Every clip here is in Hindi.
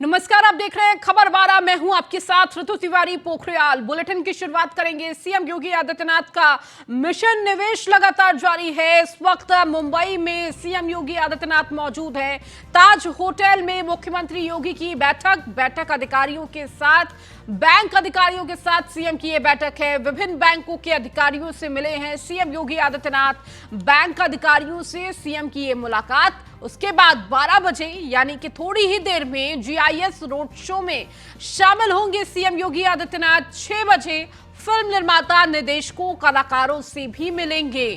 नमस्कार, आप देख रहे हैं खबर 12। मैं हूं आपके साथ ऋतु तिवारी पोखरियाल। बुलेटिन की शुरुआत करेंगे। सीएम योगी आदित्यनाथ का मिशन निवेश लगातार जारी है। इस वक्त मुंबई में सीएम योगी आदित्यनाथ मौजूद है। ताज होटल में मुख्यमंत्री योगी की बैठक अधिकारियों के साथ, बैंक अधिकारियों के साथ सीएम की यह बैठक है। विभिन्न बैंकों के अधिकारियों से मिले हैं सीएम योगी आदित्यनाथ। बैंक अधिकारियों से सीएम की यह मुलाकात। उसके बाद 12 बजे यानी कि थोड़ी ही देर में जीआईएस रोड शो में शामिल होंगे सीएम योगी आदित्यनाथ। 6 बजे फिल्म निर्माता, निर्देशकों, कलाकारों से भी मिलेंगे।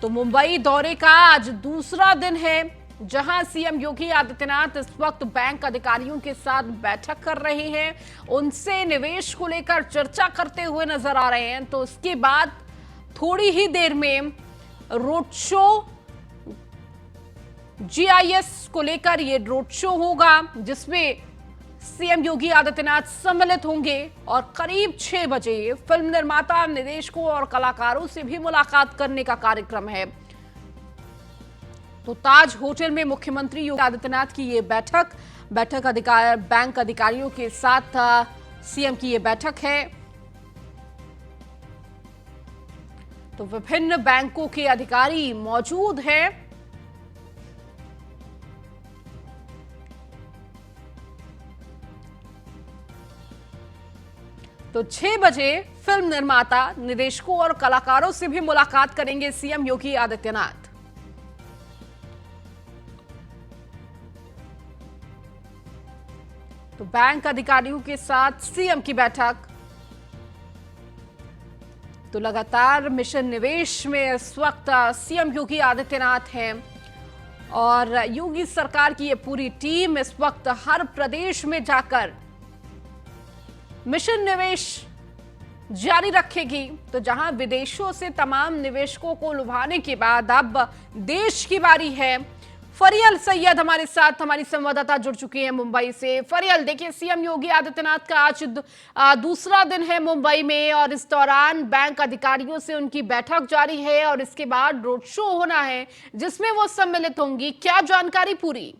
तो मुंबई दौरे का आज दूसरा दिन है, जहां सीएम योगी आदित्यनाथ इस वक्त बैंक अधिकारियों के साथ बैठक कर रहे हैं, उनसे निवेश को लेकर चर्चा करते हुए नजर आ रहे हैं। तो उसके बाद थोड़ी ही देर में रोड शो, जीआईएस को लेकर ये रोड शो होगा, जिसमें सीएम योगी आदित्यनाथ सम्मिलित होंगे और करीब 6 बजे फिल्म निर्माता, निर्देशकों और कलाकारों से भी मुलाकात करने का कार्यक्रम है। तो ताज होटल में मुख्यमंत्री योगी आदित्यनाथ की ये बैठक बैंक अधिकारियों के साथ सीएम की ये बैठक है। तो विभिन्न बैंकों के अधिकारी मौजूद हैं। तो 6 बजे फिल्म निर्माता, निर्देशकों और कलाकारों से भी मुलाकात करेंगे सीएम योगी आदित्यनाथ। तो बैंक अधिकारियों के साथ सीएम की बैठक। तो लगातार मिशन निवेश में इस वक्त सीएम योगी आदित्यनाथ हैं और योगी सरकार की ये पूरी टीम इस वक्त हर प्रदेश में जाकर मिशन निवेश जारी रखेगी। तो जहां विदेशों से तमाम निवेशकों को लुभाने के बाद अब देश की बारी है। फरियल सैयद हमारे साथ, हमारी संवाददाता जुड़ चुकी है मुंबई से। फरियल, देखिए, सीएम योगी आदित्यनाथ का आज दूसरा दिन है मुंबई में और इस दौरान बैंक अधिकारियों से उनकी बैठक जारी है और इसके बाद रोड शो होना है जिसमें वो सम्मिलित होंगी। क्या जानकारी पूरी?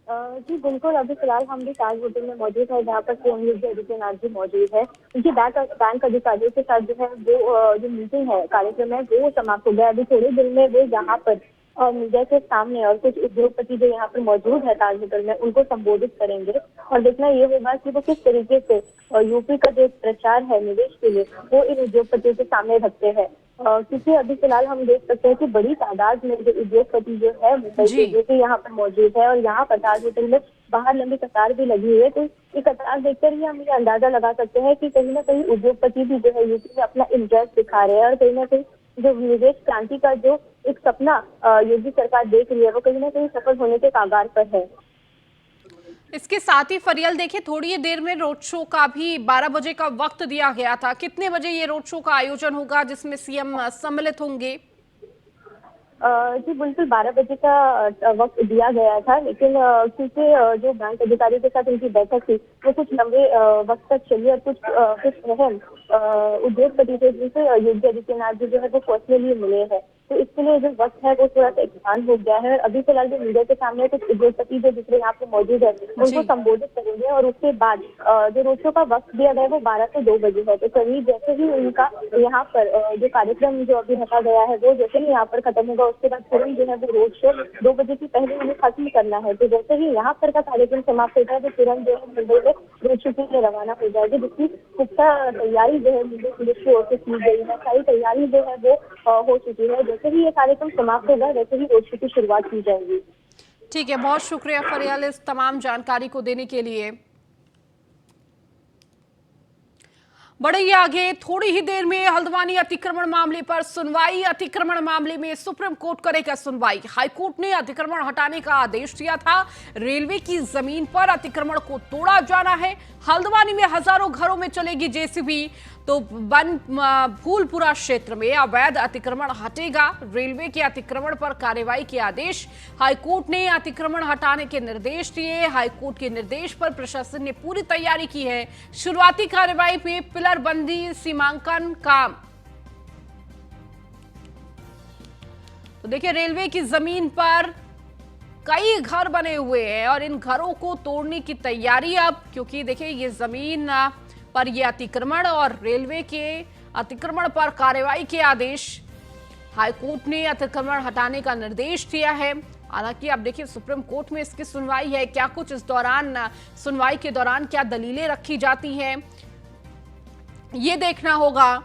जी बिल्कुल। अभी फिलहाल हम भी ताज होटल में मौजूद है, जहाँ पर सीएम योगी आदित्यनाथ जी मौजूद है। उनकी बैंक अधिकारियों के साथ जो है वो जो मीटिंग है, कार्यक्रम है, वो समाप्त हो गया। अभी थोड़ी देर में वो यहाँ पर मीडिया के सामने और कुछ उद्योगपति जो यहाँ पर मौजूद है ताज होटल में, उनको संबोधित करेंगे और देखना ये होगा कि वो किस तरीके से यूपी का जो प्रचार है निवेश के लिए, वो इन उद्योगपतियों के सामने रखते हैं। क्योंकि अभी फिलहाल हम देख सकते हैं कि बड़ी तादाद में जो उद्योगपति जो है मुंबई के, जो कि यहाँ पर मौजूद है और यहाँ पर ताज होटल में बाहर लंबी कतार भी लगी हुई है। तो ये कतार देखकर ही हम ये अंदाजा लगा सकते हैं कि कहीं ना कहीं उद्योगपति भी जो है यूपी में अपना इंटरेस्ट दिखा रहे हैं और कहीं ना कहीं जो निवेश क्रांति का जो एक सपना योगी सरकार देख रही है, वो कहीं ना कहीं सफल होने के कागार पर है। इसके साथ ही फरियल, देखिए, थोड़ी ही देर में रोड शो का भी 12 बजे का वक्त दिया गया था। कितने बजे ये रोड शो का आयोजन होगा जिसमें सीएम सम्मिलित होंगे? जी बिल्कुल, 12 बजे का वक्त दिया गया था, लेकिन क्योंकि जो बैंक अधिकारियों के साथ उनकी बैठक थी वो कुछ लंबे वक्त तक चली और कुछ अहम उद्योगपति थे जिनसे योगी आदित्यनाथ जी जो है वो पर्सनली मिले हैं। तो इसके लिए जो वक्त है वो थोड़ा सा एक्सपांड हो गया है। अभी फिलहाल जो मीडिया के सामने कुछ उद्योगपति जो दूसरे यहाँ पे मौजूद है उनको संबोधित करेंगे और उसके बाद जो रोड शो का वक्त दिया गया है वो 12 से 2 बजे है। तो करीब जैसे ही उनका यहाँ पर जो कार्यक्रम जो अभी रखा गया है वो जैसे ही यहाँ पर खत्म होगा, उसके बाद तुरंत जो है वो रोड शो 2 बजे से पहले उन्हें खत्म करना है। तो जैसे ही यहाँ पर का कार्यक्रम समाप्त होता है तो तुरंत जो है मुंबई में रोड शो के लिए रवाना हो जाएगी, जिसकी पुख्ता तैयारी जो है मुंबई पुलिस की ओर से की गई है। सारी तैयारी जो है वो हो चुकी है। जैसे ही ये कार्यक्रम समाप्त होगा वैसे ही रोड शो की शुरुआत की जाएगी। ठीक है, बहुत शुक्रिया फरियाल इस तमाम जानकारी को देने के लिए। बढ़ेंगे आगे। थोड़ी ही देर में हल्द्वानी अतिक्रमण मामले पर सुनवाई। अतिक्रमण मामले में सुप्रीम कोर्ट करेगा सुनवाई। हाईकोर्ट ने अतिक्रमण हटाने का आदेश दिया था। रेलवे की जमीन पर अतिक्रमण को तोड़ा जाना है। हल्द्वानी में हजारों घरों में चलेगी जेसीबी। तो फूलपुरा क्षेत्र में अवैध अतिक्रमण हटेगा। रेलवे के अतिक्रमण पर कार्रवाई के आदेश। हाईकोर्ट ने अतिक्रमण हटाने के निर्देश दिए। हाईकोर्ट के निर्देश पर प्रशासन ने पूरी तैयारी की है। शुरुआती कार्रवाई पे पिलर बंदी, सीमांकन काम। तो देखिए, रेलवे की जमीन पर कई घर बने हुए हैं और इन घरों को तोड़ने की तैयारी अब, क्योंकि देखिए ये जमीन पर ये अतिक्रमण और रेलवे के अतिक्रमण पर कार्रवाई के आदेश, हाईकोर्ट ने अतिक्रमण हटाने का निर्देश दिया है। हालांकि अब देखिए सुप्रीम कोर्ट में इसकी सुनवाई है, क्या कुछ इस दौरान सुनवाई के दौरान क्या दलीलें रखी जाती हैं ये देखना होगा।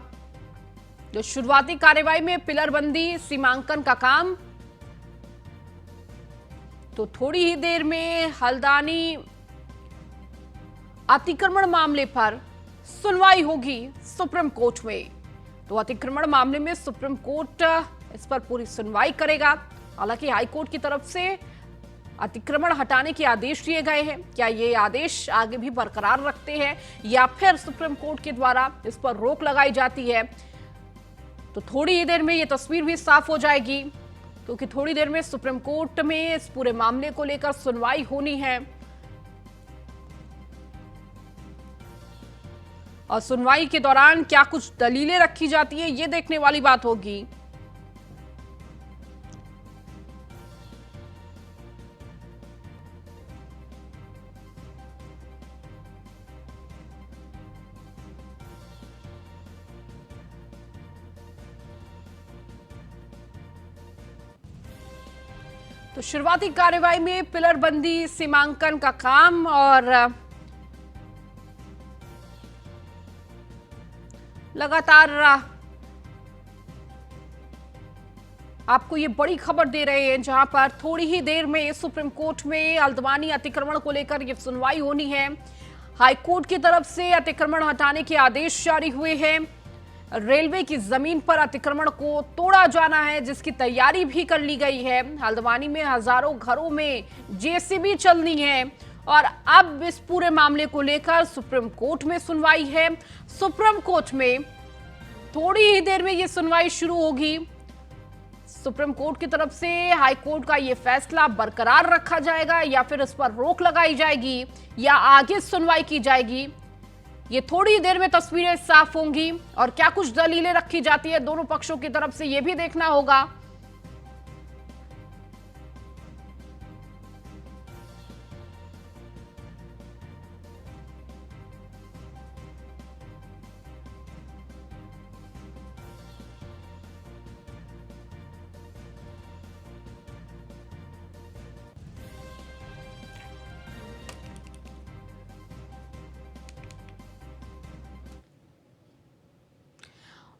जो शुरुआती कार्रवाई में पिलरबंदी सीमांकन का काम, तो थोड़ी ही देर में हल्द्वानी अतिक्रमण मामले पर सुनवाई होगी सुप्रीम कोर्ट में। तो अतिक्रमण मामले में सुप्रीम कोर्ट इस पर पूरी सुनवाई करेगा। हालांकि हाईकोर्ट की तरफ से अतिक्रमण हटाने के आदेश दिए गए हैं, क्या ये आदेश आगे भी बरकरार रखते हैं या फिर सुप्रीम कोर्ट के द्वारा इस पर रोक लगाई जाती है, तो थोड़ी ही देर में ये तस्वीर भी साफ हो जाएगी। क्योंकि थोड़ी देर में सुप्रीम कोर्ट में इस पूरे मामले को लेकर सुनवाई होनी है और सुनवाई के दौरान क्या कुछ दलीलें रखी जाती है ये देखने वाली बात होगी। तो शुरुआती कार्रवाई में पिलरबंदी सीमांकन का काम और लगातार आपको ये बड़ी खबर दे रहे हैं, जहां पर थोड़ी ही देर में सुप्रीम कोर्ट में हल्द्वानी अतिक्रमण को लेकर ये सुनवाई होनी है। हाईकोर्ट की तरफ से अतिक्रमण हटाने के आदेश जारी हुए हैं। रेलवे की जमीन पर अतिक्रमण को तोड़ा जाना है, जिसकी तैयारी भी कर ली गई है। हल्द्वानी में हजारों घरों में जेसीबी चलनी है और अब इस पूरे मामले को लेकर सुप्रीम कोर्ट में सुनवाई है। सुप्रीम कोर्ट में थोड़ी ही देर में ये सुनवाई शुरू होगी। सुप्रीम कोर्ट की तरफ से हाई कोर्ट का ये फैसला बरकरार रखा जाएगा या फिर इस पर रोक लगाई जाएगी या आगे सुनवाई की जाएगी, ये थोड़ी ही देर में तस्वीरें साफ होंगी। और क्या कुछ दलीलें रखी जाती है दोनों पक्षों की तरफ से ये भी देखना होगा।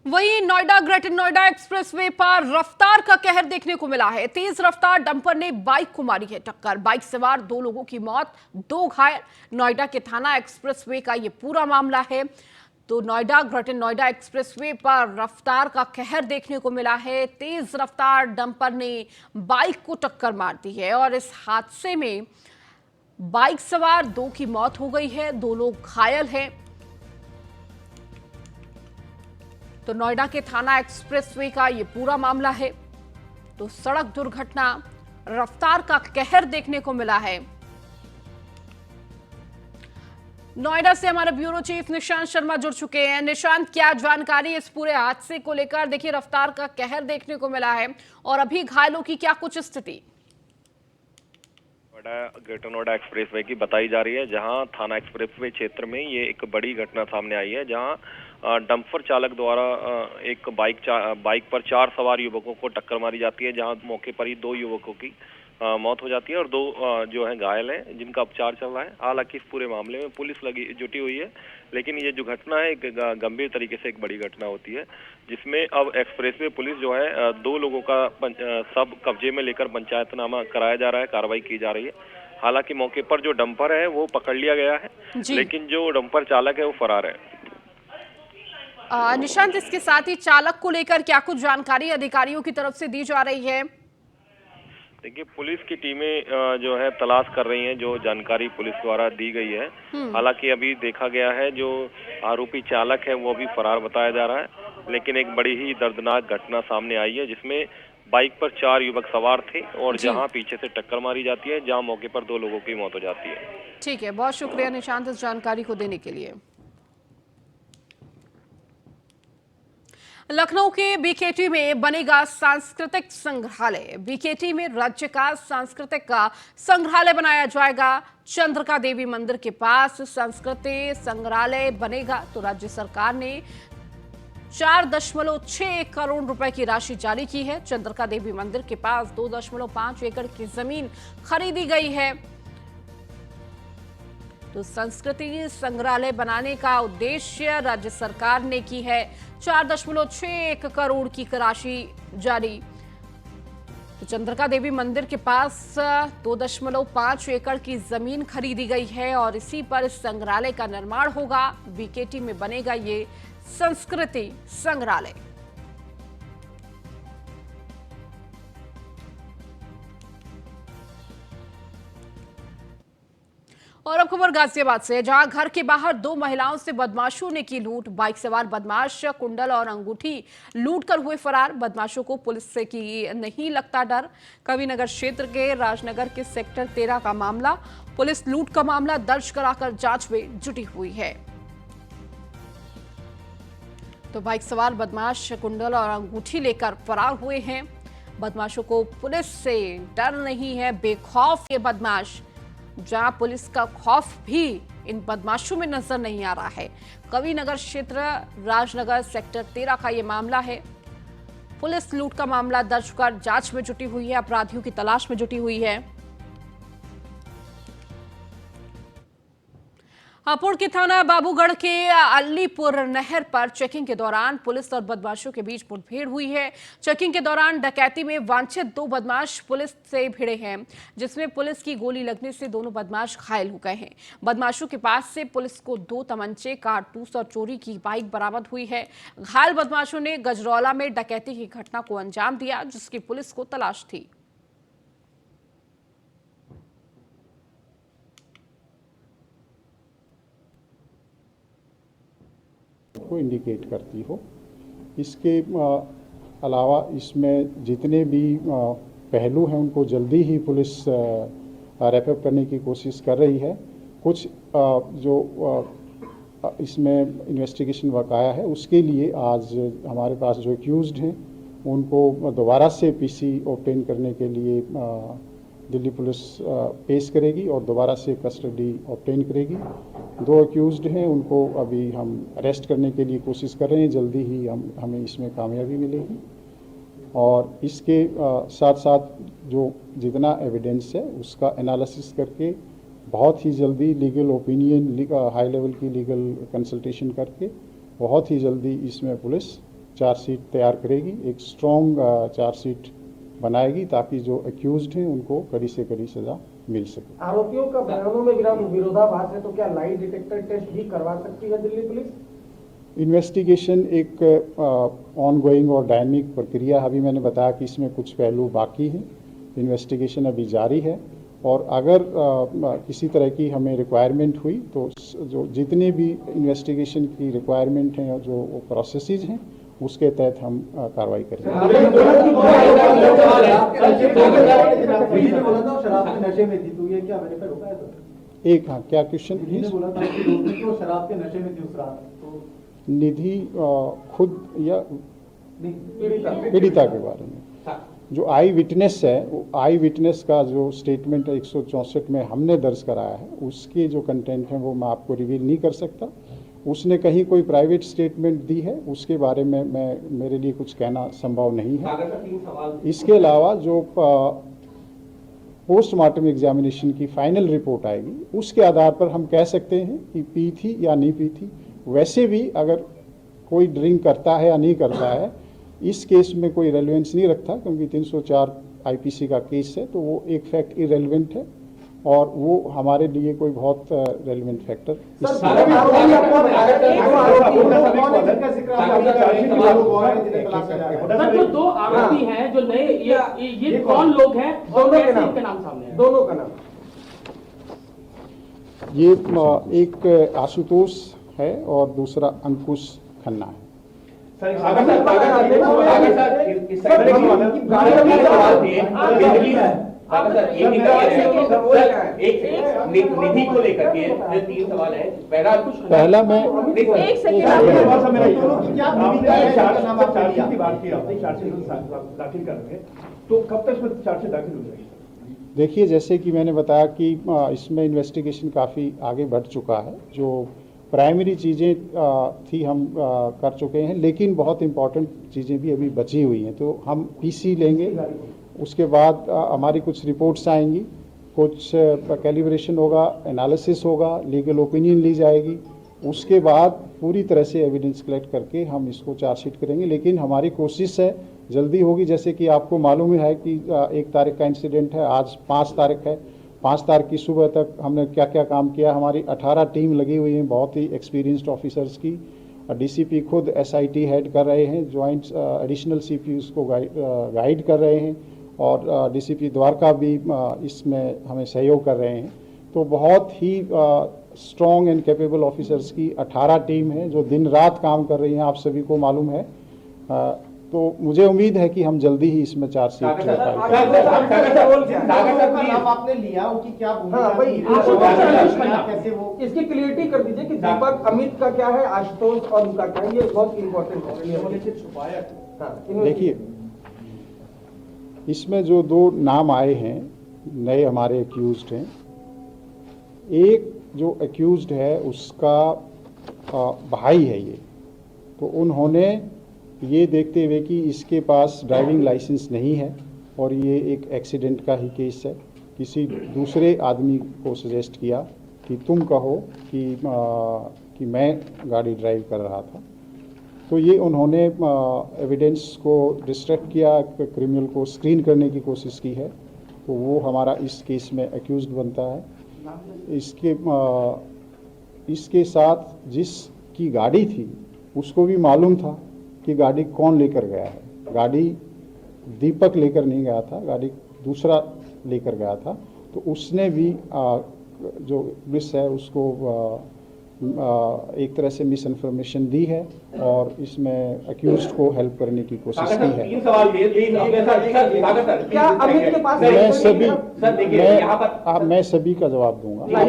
वहीं नोएडा ग्रेटर नोएडा एक्सप्रेसवे पर रफ्तार का कहर देखने को मिला है। तेज रफ्तार डंपर ने बाइक को मारी है टक्कर, बाइक सवार 2 लोगों की मौत, 2 घायल। नोएडा के थाना एक्सप्रेसवे का यह पूरा मामला है। तो नोएडा ग्रेटर नोएडा एक्सप्रेसवे पर रफ्तार का कहर देखने को मिला है। तेज रफ्तार डंपर ने बाइक को टक्कर मार दी है और इस हादसे में बाइक सवार 2 की मौत हो गई है, 2 लोग घायल हैं। तो नोएडा के थाना एक्सप्रेसवे का ये पूरा मामला है। तो सड़क दुर्घटना, रफ्तार का कहर देखने को मिला है। नोएडा से हमारे ब्यूरो चीफ निशांत शर्मा जुड़ चुके हैं। निशांत, क्या जानकारी इस पूरे हादसे को लेकर? देखिए रफ्तार का कहर देखने को मिला है और अभी घायलों की क्या कुछ स्थिति? ग्रेटर नोएडा एक्सप्रेसवे की बताई जा रही है, जहां थाना एक्सप्रेसवे क्षेत्र में ये एक बड़ी घटना सामने आई है, जहां डंपर चालक द्वारा एक बाइक पर 4 सवार युवकों को टक्कर मारी जाती है, जहां मौके पर ही 2 युवकों की मौत हो जाती है और 2 जो है घायल हैं, जिनका उपचार चल रहा है। हालांकि इस पूरे मामले में पुलिस जुटी हुई है, लेकिन ये जो घटना है एक गंभीर तरीके से एक बड़ी घटना होती है, जिसमें अब एक्सप्रेसवे पुलिस जो है 2 लोगों का सब कब्जे में लेकर पंचायतनामा कराया जा रहा है, कार्रवाई की जा रही है। हालांकि मौके पर जो डंपर है वो पकड़ लिया गया है, लेकिन जो डंपर चालक है वो फरार है। निशांत, इसके साथ ही चालक को लेकर क्या कुछ जानकारी अधिकारियों की तरफ से दी जा रही है? देखिए, पुलिस की टीमें जो है तलाश कर रही हैं, जो जानकारी पुलिस द्वारा दी गई है। हालांकि अभी देखा गया है जो आरोपी चालक है वो भी फरार बताया जा रहा है, लेकिन एक बड़ी ही दर्दनाक घटना सामने आई है, जिसमें बाइक पर 4 युवक सवार थे और जहां पीछे से टक्कर मारी जाती है, जहां मौके पर 2 लोगों की मौत हो जाती है। ठीक है, बहुत शुक्रिया निशांत इस जानकारी को देने के लिए। लखनऊ के बीकेटी में बनेगा सांस्कृतिक संग्रहालय। बीकेटी में राज्य का सांस्कृतिक का संग्रहालय बनाया जाएगा। चंद्रिका देवी मंदिर के पास सांस्कृतिक संग्रहालय बनेगा। तो राज्य सरकार ने 4.6 करोड़ रुपए की राशि जारी की है। चंद्रिका देवी मंदिर के पास 2.5 एकड़ की जमीन खरीदी गई है। तो संस्कृति संग्रहालय बनाने का उद्देश्य राज्य सरकार ने की है। 4.6 करोड़ की राशि जारी। तो चंद्रिका देवी मंदिर के पास 2.5 एकड़ की जमीन खरीदी गई है और इसी पर संग्रहालय का निर्माण होगा। बीकेटी में बनेगा ये संस्कृति संग्रहालय। और अब खबर गाजियाबाद से, जहां घर के बाहर 2 महिलाओं से बदमाशों ने की लूट। बाइक सवार बदमाश कुंडल और अंगूठी लूट कर हुए फरार। बदमाशों को पुलिस से की नहीं लगता डर। कविनगर क्षेत्र के राजनगर के सेक्टर 13 का मामला। पुलिस लूट का मामला दर्ज कराकर जांच में जुटी हुई है। तो बाइक सवार बदमाश कुंडल और अंगूठी लेकर फरार हुए हैं। बदमाशों को पुलिस से डर नहीं है, बेखौफ ये बदमाश, जहां पुलिस का खौफ भी इन बदमाशों में नजर नहीं आ रहा है। कविनगर क्षेत्र राजनगर सेक्टर 13 का ये मामला है। पुलिस लूट का मामला दर्ज कर जांच में जुटी हुई है, अपराधियों की तलाश में जुटी हुई है। हापुड़ के थाना बाबूगढ़ के अलीपुर नहर पर चेकिंग के दौरान पुलिस और बदमाशों के बीच मुठभेड़ हुई है। चेकिंग के दौरान डकैती में वांछित 2 बदमाश पुलिस से भिड़े हैं, जिसमें पुलिस की गोली लगने से दोनों बदमाश घायल हो गए हैं। बदमाशों के पास से पुलिस को 2 तमंचे, कारतूस और चोरी की बाइक बरामद हुई है। घायल बदमाशों ने गजरौला में डकैती की घटना को अंजाम दिया, जिसकी पुलिस को तलाश थी। को इंडिकेट करती हो। इसके अलावा इसमें जितने भी पहलू हैं उनको जल्दी ही पुलिस रैप अप करने की कोशिश कर रही है। कुछ जो इसमें इन्वेस्टिगेशन वर्क आया है उसके लिए आज हमारे पास जो एक्यूज्ड हैं उनको दोबारा से पीसी ऑब्टेन करने के लिए दिल्ली पुलिस पेश करेगी और दोबारा से कस्टडी ऑब्टेन करेगी। 2 एक्यूज्ड हैं, उनको अभी हम अरेस्ट करने के लिए कोशिश कर रहे हैं। जल्दी ही हमें इसमें कामयाबी मिलेगी। और इसके साथ साथ जो जितना एविडेंस है उसका एनालिसिस करके बहुत ही जल्दी लीगल ओपिनियन, हाई लेवल की लीगल कंसल्टेशन करके बहुत ही जल्दी इसमें पुलिस चार्जशीट तैयार करेगी। एक स्ट्रॉन्ग चार्जशीट बनाएगी ताकि जो एक्यूज्ड हैं उनको कड़ी से कड़ी सजा मिल सके। आरोपियों का बयानों में विरोधाभास है, तो क्या लाई डिटेक्टर टेस्ट भी करवा सकती है दिल्ली पुलिस? इन्वेस्टिगेशन एक ऑनगोइंग और डायनेमिक प्रक्रिया। अभी मैंने बताया कि इसमें कुछ पहलू बाकी हैं। इन्वेस्टिगेशन अभी जारी है और अगर किसी तरह की हमें रिक्वायरमेंट हुई तो जो जितने भी इन्वेस्टिगेशन की रिक्वायरमेंट हैं, जो प्रोसेसेस हैं, उसके तहत हम कार्रवाई करेंगे। एक हाँ, क्या क्वेश्चन प्लीज? शराब के नशे में थी उस रात। निधि खुद या पीड़िता के बारे में जो आई विटनेस है, वो आई विटनेस का जो स्टेटमेंट 164 में हमने दर्ज कराया है, उसके जो कंटेंट हैं वो मैं आपको रिवील नहीं कर सकता। उसने कहीं कोई प्राइवेट स्टेटमेंट दी है, उसके बारे में मेरे लिए कुछ कहना संभव नहीं है। इसके अलावा जो पोस्टमार्टम एग्जामिनेशन की फाइनल रिपोर्ट आएगी, उसके आधार पर हम कह सकते हैं कि पी थी या नहीं पी थी। वैसे भी अगर कोई ड्रिंक करता है या नहीं करता है, इस केस में कोई रेलेवेंस नहीं रखता, क्योंकि 304 आईपीसी का केस है, तो वो एक फैक्ट इरेलेवेंट है और वो हमारे लिए कोई बहुत रेलेवेंट फैक्टर जो 2 आरोपी हैं, जो नए, ये कौन लोग हैं? दोनों के नाम सामने है। दोनों का नाम, ये एक आशुतोष है और दूसरा अंकुश खन्ना है। निधि को लेकर के जो 3 सवाल है। पहला मैं एक सेकेंड चार्जशीट की बात की आपने, चार्जशीट दाखिल कर रहे हैं, तो कब तक इसमें चार्जशीट दाखिल हो जाएगी? देखिए, जैसे कि मैंने बताया कि इसमें इन्वेस्टिगेशन काफ़ी आगे बढ़ चुका है। जो प्राइमरी चीज़ें थी हम कर चुके हैं, लेकिन बहुत इम्पॉर्टेंट चीज़ें भी अभी बची हुई हैं। तो हम पीसी लेंगे, उसके बाद हमारी कुछ रिपोर्ट्स आएंगी, कुछ कैलिब्रेशन होगा, एनालिसिस होगा, लीगल ओपिनियन ली जाएगी। उसके बाद पूरी तरह से एविडेंस कलेक्ट करके हम इसको चार्जशीट करेंगे। लेकिन हमारी कोशिश है जल्दी होगी। जैसे कि आपको मालूम है कि 1 तारीख का इंसिडेंट है, आज 5 तारीख है। 5 तारीख की सुबह तक हमने क्या क्या काम किया, हमारी 18 टीम लगी हुई हैं, बहुत ही एक्सपीरियंस्ड ऑफिसर्स की। डीसीपी खुद एसआईटी हेड कर रहे हैं, जॉइंट एडिशनल सीपीयूज को गाइड कर रहे हैं, और डीसीपी द्वारका भी इसमें हमें सहयोग कर रहे हैं। तो बहुत ही स्ट्रॉन्ग एंड कैपेबल ऑफिसर्स की 18 टीम है जो दिन रात काम कर रही हैं, आप सभी को मालूम है। तो मुझे उम्मीद है कि हम जल्दी ही इसमें चार्जशीट आपने लिया उनकी क्या कैसे वो इसकी क्लियरिटी कर दीजिए कि दीपक अमित का क्या है, आशुतोष और उनका क्या है, ये बहुत इम्पोर्टेंट है। देखिए, इसमें जो 2 नाम आए हैं नए हमारे एक्यूज्ड हैं, एक जो एक्यूज्ड है उसका भाई है ये। तो उन्होंने ये देखते हुए कि इसके पास ड्राइविंग लाइसेंस नहीं है और ये एक एक्सीडेंट का ही केस है, किसी दूसरे आदमी को सजेस्ट किया कि तुम कहो कि मैं गाड़ी ड्राइव कर रहा था। तो ये उन्होंने एविडेंस को डिस्ट्रैक्ट किया, क्रिमिनल को स्क्रीन करने की कोशिश की है। तो वो हमारा इस केस में एक्यूज्ड बनता है। इसके साथ जिसकी गाड़ी थी उसको भी मालूम था कि गाड़ी कौन लेकर गया है। गाड़ी दीपक लेकर नहीं गया था, गाड़ी दूसरा लेकर गया था। तो उसने भी जो पुलिस है उसको एक तरह से मिस इन्फॉर्मेशन दी है और इसमें अक्यूज्ड को हेल्प करने की कोशिश की है। 3 सवाल क्या अमित के पास मैं सभी का जवाब दूंगा। आप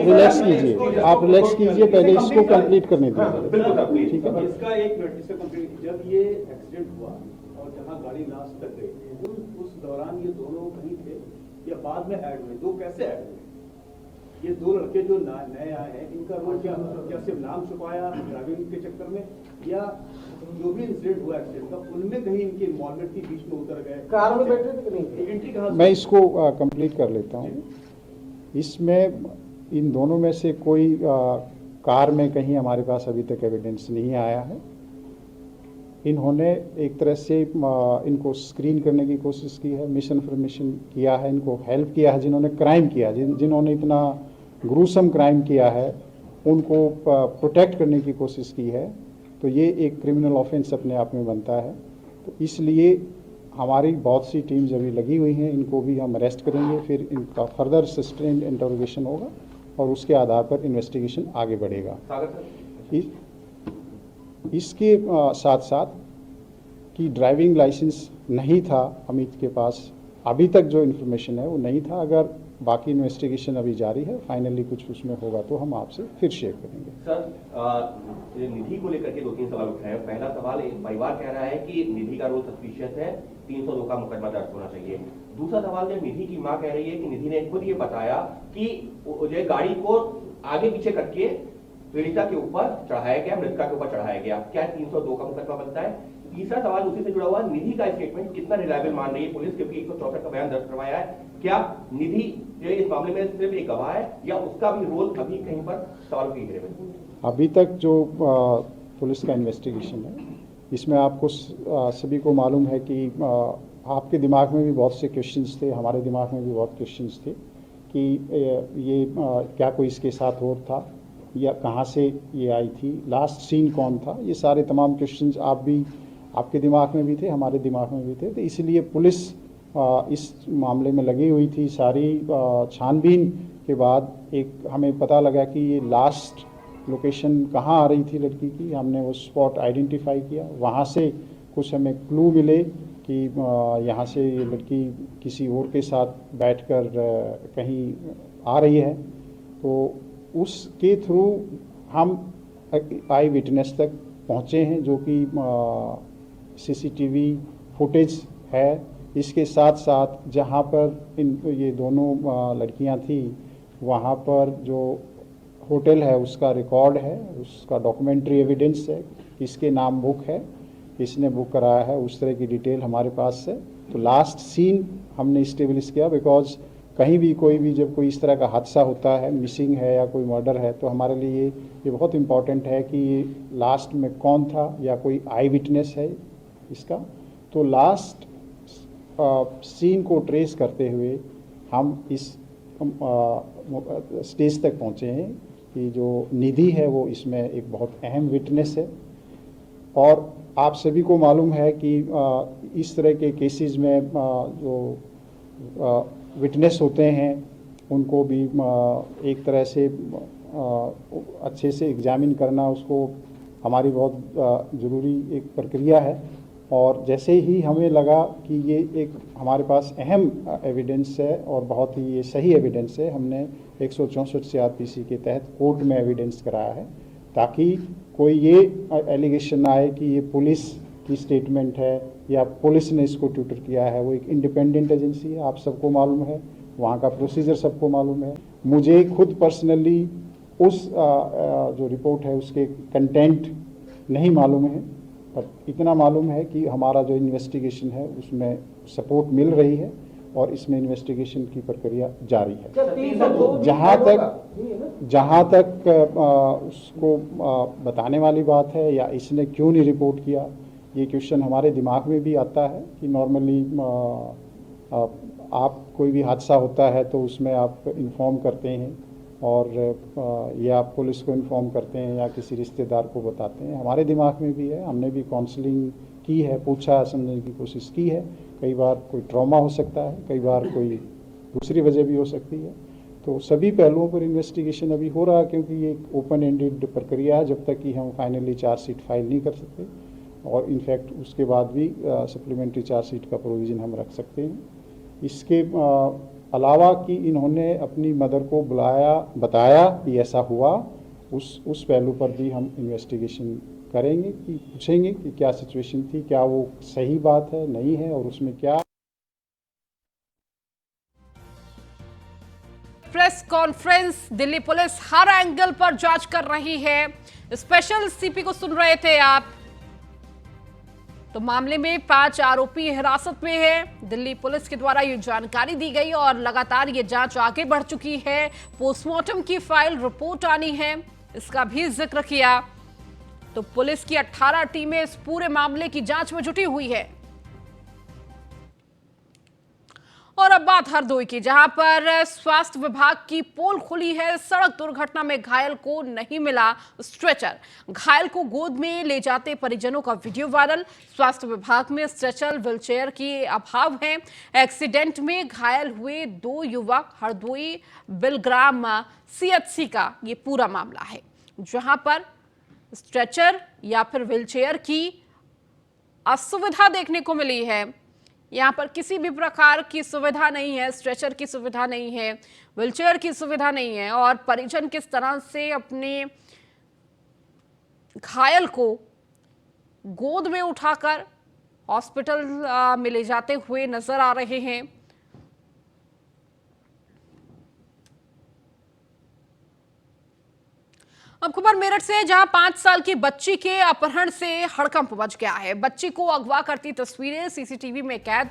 रिलैक्स कीजिए, पहले इसको कंप्लीट करने दीजिए, ठीक है। इसका एक मिनट, इसका कंप्लीट। जब ये एक्सीडेंट हुआ और जहां गाड़ी लास्ट तक गई, उस दौरान ये दोनों कहीं थे या बाद में ऐड हुए? 2 कैसे ऐड हुए? ये 2 लड़के जो नए आए हैं, इनका रोल क्या सिर्फ नाम छुपाया ड्राइविंग के चक्कर में, या जो भी इंसिडेंट हुआ एक्सीडेंट का उनमें कहीं इनकी इन्वॉल्वमेंट की, बीच में उतर गए, कार में बैठे थे कि नहीं? एंट्री कहाँ? मैं इसको कंप्लीट कर लेता हूँ। इसमें इन दोनों में से कोई कार में कहीं हमारे पास अभी तक एविडेंस नहीं आया है। इन्होंने एक तरह से इनको स्क्रीन करने की कोशिश की है, मिस इन्फॉर्मेशन किया है, इनको हेल्प किया है। जिन्होंने क्राइम किया, जिन्होंने इतना ग्रूसम क्राइम किया है, उनको प्रोटेक्ट करने की कोशिश की है। तो ये एक क्रिमिनल ऑफेंस अपने आप में बनता है। तो इसलिए हमारी बहुत सी टीम्स अभी लगी हुई हैं, इनको भी हम अरेस्ट करेंगे, फिर इनका फर्दर सस्टेन्ड इंटरोगेशन होगा और उसके आधार पर इन्वेस्टिगेशन आगे बढ़ेगा। इसके साथ साथ कि ड्राइविंग लाइसेंस नहीं था अमित के पास, अभी तक जो इन्फॉर्मेशन है वो नहीं था। अगर बाकी इन्वेस्टिगेशन अभी जारी है, फाइनली कुछ उसमें होगा तो हम आपसे फिर शेयर करेंगे। सर, निधि को लेकर के 2-3 सवाल उठाए। पहला सवाल, एक परिवार कह रहा है कि निधि का रोल सस्पिशियस है, 302 का मुकदमा दर्ज होना चाहिए। दूसरा सवाल, जो निधि की मां कह रही है कि निधि ने खुद ये बताया कि जो गाड़ी को आगे पीछे करके पीड़िता के ऊपर चढ़ाया गया, मृतका के ऊपर चढ़ाया गया, क्या 302 का मुकदमा बनता है? तीसरा सवाल उसी से जुड़ा हुआ, निधि का स्टेटमेंट कितना रिलायबल मान रही है पुलिस, क्योंकि 164 का बयान दर्ज करवाया है। क्या निधि जो इस मामले में सिर्फ एक गवाह है या उसका भी रोल अभी कहीं पर सवाल की घेरे में? अभी तक जो पुलिस का इन्वेस्टिगेशन है, इसमें आपको सभी को मालूम है कि आपके दिमाग में भी बहुत से क्वेश्चंस थे, हमारे दिमाग में भी बहुत क्वेश्चंस थे कि ये क्या कोई इसके साथ और था या कहाँ से ये आई थी, लास्ट सीन कौन था। ये सारे तमाम क्वेश्चंस आपके दिमाग में भी थे, हमारे दिमाग में भी थे। तो इसलिए पुलिस इस मामले में लगी हुई थी। सारी छानबीन के बाद एक हमें पता लगा कि ये लास्ट लोकेशन कहाँ आ रही थी लड़की की। हमने वो स्पॉट आइडेंटिफाई किया, वहाँ से कुछ हमें क्लू मिले कि यहाँ से ये लड़की किसी और के साथ बैठकर कहीं आ रही है, तो उसके थ्रू हम आई विटनेस तक पहुँचे हैं, जो कि सीसीटीवी फुटेज है। इसके साथ साथ जहाँ पर ये दोनों लड़कियाँ थी, वहाँ पर जो होटल है उसका रिकॉर्ड है, उसका डॉक्यूमेंट्री एविडेंस है, किसके नाम बुक है, किसने बुक कराया है, उस तरह की डिटेल हमारे पास है। तो लास्ट सीन हमने इस्टेब्लिश किया, बिकॉज कहीं भी कोई भी जब कोई इस तरह का हादसा होता है, मिसिंग है या कोई मर्डर है, तो हमारे लिए ये बहुत इम्पॉर्टेंट है कि ये लास्ट में कौन था या कोई आई विटनेस है इसका। तो लास्ट सीन को ट्रेस करते हुए हम इस स्टेज तक पहुँचे हैं कि जो निधि है वो इसमें एक बहुत अहम विटनेस है। और आप सभी को मालूम है कि इस तरह के केसेस में जो विटनेस होते हैं उनको भी एक तरह से अच्छे से एग्जामिन करना, उसको हमारी बहुत ज़रूरी एक प्रक्रिया है। और जैसे ही हमें लगा कि ये एक हमारे पास अहम एविडेंस है और बहुत ही ये सही एविडेंस है, हमने 164 CRPC के तहत कोर्ट में एविडेंस कराया है, ताकि कोई ये एलिगेशन आए कि ये पुलिस की स्टेटमेंट है या पुलिस ने इसको ट्यूटर किया है। वो एक इंडिपेंडेंट एजेंसी है, आप सबको मालूम है, वहाँ का प्रोसीजर सबको मालूम है। मुझे खुद पर्सनली उस जो रिपोर्ट है उसके कंटेंट नहीं मालूम है, पर इतना मालूम है कि हमारा जो इन्वेस्टिगेशन है उसमें सपोर्ट मिल रही है और इसमें इन्वेस्टिगेशन की प्रक्रिया जारी है। जहाँ तक उसको बताने वाली बात है या इसने क्यों नहीं रिपोर्ट किया, ये क्वेश्चन हमारे दिमाग में भी आता है कि नॉर्मली आप कोई भी हादसा होता है तो उसमें आप इन्फॉर्म करते हैं और या आप पुलिस को इन्फॉर्म करते हैं या किसी रिश्तेदार को बताते हैं। हमारे दिमाग में भी है, हमने भी काउंसलिंग की है, पूछा समझने की कोशिश की है। कई बार कोई ट्रॉमा हो सकता है, कई बार कोई दूसरी वजह भी हो सकती है। तो सभी पहलुओं पर इन्वेस्टिगेशन अभी हो रहा है, क्योंकि ये एक ओपन एंडेड प्रक्रिया है जब तक कि हम फाइनली चार्जशीट फाइल नहीं कर सकते, और इनफैक्ट उसके बाद भी सप्लीमेंट्री चार्जशीट का प्रोविज़न हम रख सकते हैं। इसके अलावा कि इन्होंने अपनी मदर को बताया कि ऐसा हुआ, उस पहलू पर भी हम इन्वेस्टिगेशन करेंगे, कि पूछेंगे कि क्या सिचुएशन थी, क्या वो सही बात है नहीं है, और उसमें क्या। प्रेस कॉन्फ्रेंस, दिल्ली पुलिस हर एंगल पर जांच कर रही है। स्पेशल सीपी को सुन रहे थे आप। तो मामले में 5 आरोपी हिरासत में है। दिल्ली पुलिस के द्वारा ये जानकारी दी गई और लगातार ये जांच आगे बढ़ चुकी है। पोस्टमार्टम की फाइल रिपोर्ट आनी है, इसका भी जिक्र किया। तो पुलिस की 18 टीमें इस पूरे मामले की जांच में जुटी हुई है। और अब बात हरदोई की, जहां पर स्वास्थ्य विभाग की पोल खुली है। सड़क दुर्घटना में घायल को नहीं मिला स्ट्रेचर, घायल को गोद में ले जाते परिजनों का वीडियो वायरल। स्वास्थ्य विभाग में स्ट्रेचर व्हीलचेयर की अभाव है। एक्सीडेंट में घायल हुए 2 युवक हरदोई बिलग्राम CHC का ये पूरा मामला है, जहां पर स्ट्रेचर या फिर व्हीलचेयर की असुविधा देखने को मिली है। यहाँ पर किसी भी प्रकार की सुविधा नहीं है, स्ट्रेचर की सुविधा नहीं है, व्हीलचेयर की सुविधा नहीं है, और परिजन किस तरह से अपने घायल को गोद में उठाकर हॉस्पिटल में ले जाते हुए नजर आ रहे हैं। अब खबर मेरठ से, जहां 5 साल की बच्ची के अपहरण से हड़कंप मच गया है। बच्ची को अगवा करती तस्वीरें सीसीटीवी में कैद।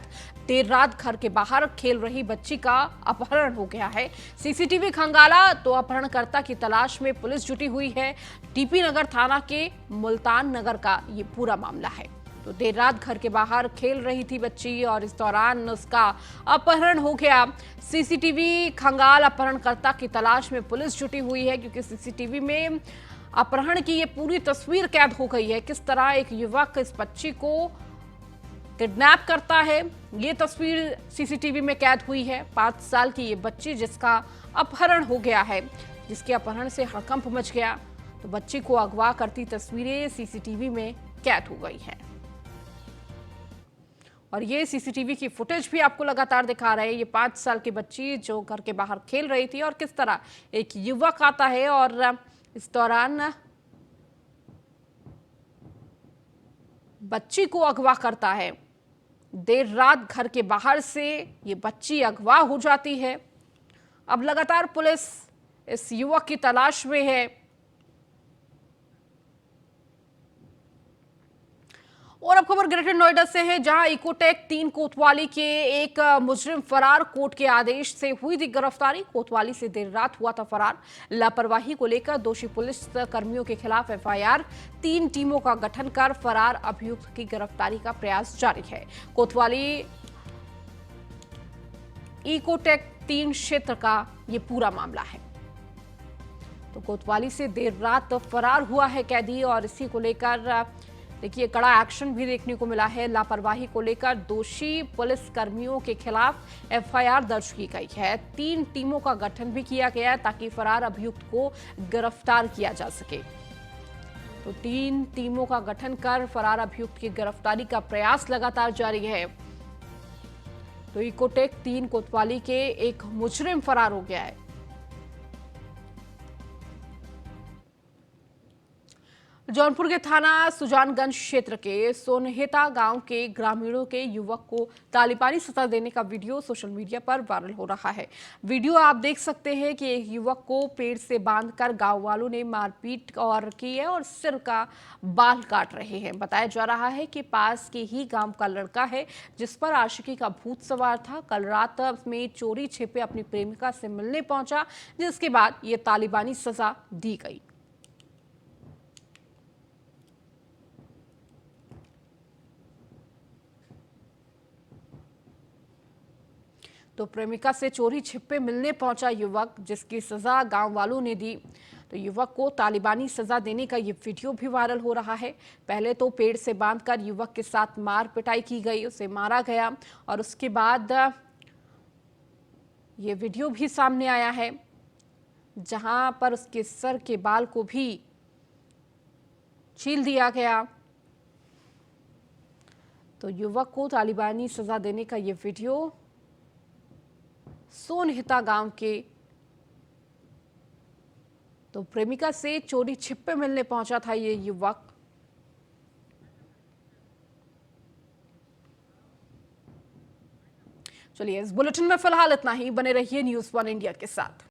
देर रात घर के बाहर खेल रही बच्ची का अपहरण हो गया है। सीसीटीवी खंगाला तो अपहरणकर्ता की तलाश में पुलिस जुटी हुई है। टीपी नगर थाना के मुल्तान नगर का ये पूरा मामला है। तो देर रात घर के बाहर खेल रही थी बच्ची और इस दौरान उसका अपहरण हो गया। सीसीटीवी खंगाल अपहरणकर्ता की तलाश में पुलिस जुटी हुई है, क्योंकि सीसीटीवी में अपहरण की ये पूरी तस्वीर कैद हो गई है। किस तरह एक युवक इस बच्ची को किडनैप करता है, ये तस्वीर सीसीटीवी में कैद हुई है। 5 साल की ये बच्ची जिसका अपहरण हो गया है, जिसके अपहरण से हड़कंप मच गया। तो बच्ची को अगवा करती तस्वीरें सीसीटीवी में कैद हो गई है। और ये सीसीटीवी की फुटेज भी आपको लगातार दिखा रहे हैं। ये 5 साल की बच्ची जो घर के बाहर खेल रही थी और किस तरह एक युवक आता है और इस दौरान बच्ची को अगवा करता है। देर रात घर के बाहर से ये बच्ची अगवा हो जाती है। अब लगातार पुलिस इस युवक की तलाश में है। और अब खबर ग्रेटर नोएडा से है, जहां इकोटेक 3 कोतवाली के एक मुजरिम फरार। कोर्ट के आदेश से हुई थी गिरफ्तारी। कोतवाली से देर रात हुआ था फरार। लापरवाही को लेकर दोषी पुलिस कर्मियों के खिलाफ एफआईआर। 3 टीमों का गठन कर फरार अभियुक्त की गिरफ्तारी का प्रयास जारी है। कोतवाली इकोटेक 3 क्षेत्र का ये पूरा मामला है। तो कोतवाली से देर रात फरार हुआ है कैदी और इसी को लेकर देखिए कड़ा एक्शन भी देखने को मिला है। लापरवाही को लेकर दोषी पुलिस कर्मियों के खिलाफ एफआईआर दर्ज की गई है। 3 टीमों का गठन भी किया गया है ताकि फरार अभियुक्त को गिरफ्तार किया जा सके। तो 3 टीमों का गठन कर फरार अभियुक्त की गिरफ्तारी का प्रयास लगातार जारी है। तो इकोटेक 3 कोतवाली के एक मुजरिम फरार हो गया है। जौनपुर के थाना सुजानगंज क्षेत्र के सोनहिता गांव के ग्रामीणों के युवक को तालिबानी सजा देने का वीडियो सोशल मीडिया पर वायरल हो रहा है। वीडियो आप देख सकते हैं कि एक युवक को पेड़ से बांधकर गांव वालों ने मारपीट और की है और सिर का बाल काट रहे हैं। बताया जा रहा है कि पास के ही गांव का लड़का है जिस पर आशिकी का भूत सवार था। कल रात में चोरी छिपे अपनी प्रेमिका से मिलने पहुंचा, जिसके बाद ये तालिबानी सजा दी गई। तो प्रेमिका से चोरी छिपे मिलने पहुंचा युवक, जिसकी सजा गांव वालों ने दी। तो युवक को तालिबानी सजा देने का ये वीडियो भी वायरल हो रहा है। पहले तो पेड़ से बांधकर युवक के साथ मार पिटाई की गई, उसे मारा गया और उसके बाद ये वीडियो भी सामने आया है जहां पर उसके सर के बाल को भी छील दिया गया। तो युवक को तालिबानी सजा देने का ये वीडियो सोनहिता गांव के तो प्रेमिका से चोरी छिपे मिलने पहुंचा था ये युवक। चलिए इस बुलेटिन में फिलहाल इतना ही। बने रहिए न्यूज़ 1 इंडिया के साथ।